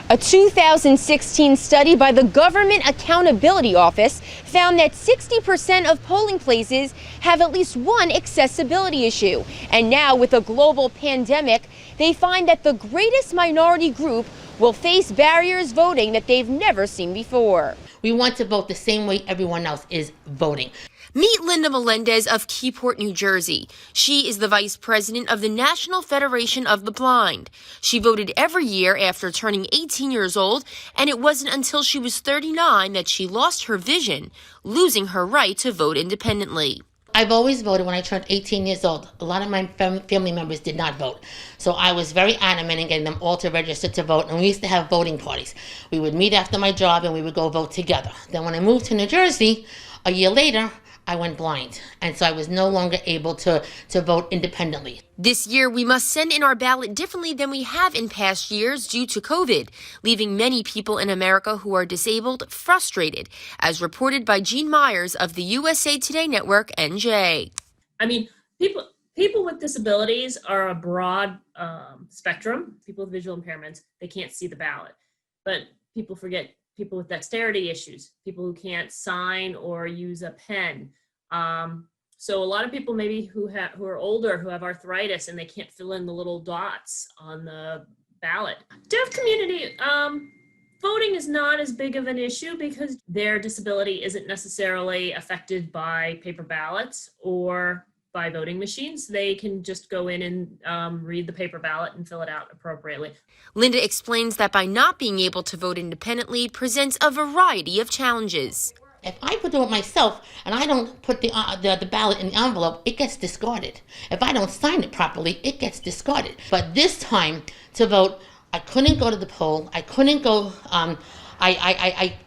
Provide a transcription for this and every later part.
A 2016 study by the Government Accountability Office found that 60% of polling places have at least one accessibility issue. And now, with a global pandemic, they find that the greatest minority group will face barriers voting that they've never seen before. We want to vote the same way everyone else is voting. Meet Linda Melendez of Keyport, New Jersey. She is the vice president of the National Federation of the Blind. She voted every year after turning 18 years old, and it wasn't until she was 39 that she lost her vision, losing her right to vote independently. I've always voted when I turned 18 years old. A lot of my family members did not vote. So I was very adamant in getting them all to register to vote, and we used to have voting parties. We would meet after my job and we would go vote together. Then when I moved to New Jersey, a year later, I went blind, and so I was no longer able to vote independently. This year, we must send in our ballot differently than we have in past years due to COVID, leaving many people in America who are disabled frustrated, as reported by Jean Myers of the USA Today Network, NJ. I mean, people with disabilities are a broad spectrum. People with visual impairments, they can't see the ballot, but people forget people with dexterity issues, people who can't sign or use a pen. So a lot of people maybe who are older, who have arthritis, and they can't fill in the little dots on the ballot. Deaf community, voting is not as big of an issue because their disability isn't necessarily affected by paper ballots or by voting machines. They can just go in and read the paper ballot and fill it out appropriately. Linda explains that by not being able to vote independently presents a variety of challenges. If I do it myself and I don't put the ballot in the envelope, it gets discarded. If I don't sign it properly, it gets discarded. But this time to vote, I couldn't go to the poll. I couldn't go. I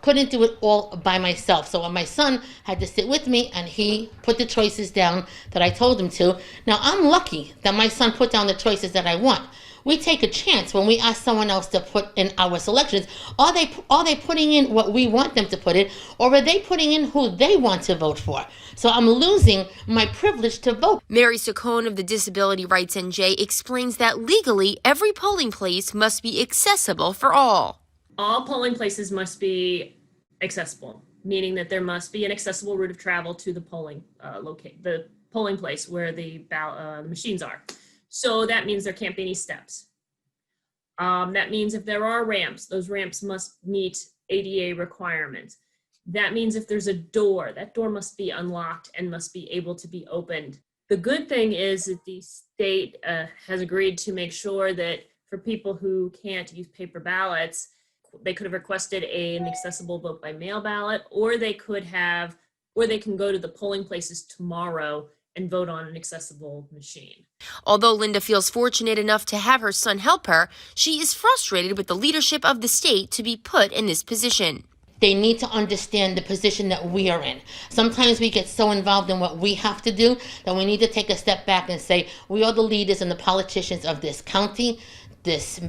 couldn't do it all by myself. So my son had to sit with me, and he put the choices down that I told him to. Now, I'm lucky that my son put down the choices that I want. We take a chance when we ask someone else to put in our selections. Are they putting in what we want them to put in, or are they putting in who they want to vote for? So I'm losing my privilege to vote. Mary Saccone of the Disability Rights NJ explains that legally, every polling place must be accessible for all. All polling places must be accessible, meaning that there must be an accessible route of travel to the polling the polling place where the machines are. So that means there can't be any steps. That means if there are ramps, those ramps must meet ADA requirements. That means if there's a door, that door must be unlocked and must be able to be opened. The good thing is that the state has agreed to make sure that for people who can't use paper ballots, they could have requested an accessible vote by mail ballot, or they can go to the polling places tomorrow and vote on an accessible machine. Although Linda feels fortunate enough to have her son help her, she is frustrated with the leadership of the state to be put in this position. They need to understand the position that we are in. Sometimes we get so involved in what we have to do that we need to take a step back and say, we are the leaders and the politicians of this county, this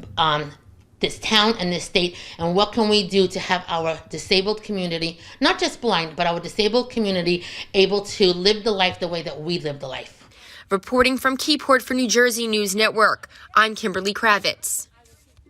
town and this state, and what can we do to have our disabled community, not just blind, but our disabled community able to live the life the way that we live the life. Reporting from Keyport for New Jersey News Network, I'm Kimberly Kravitz.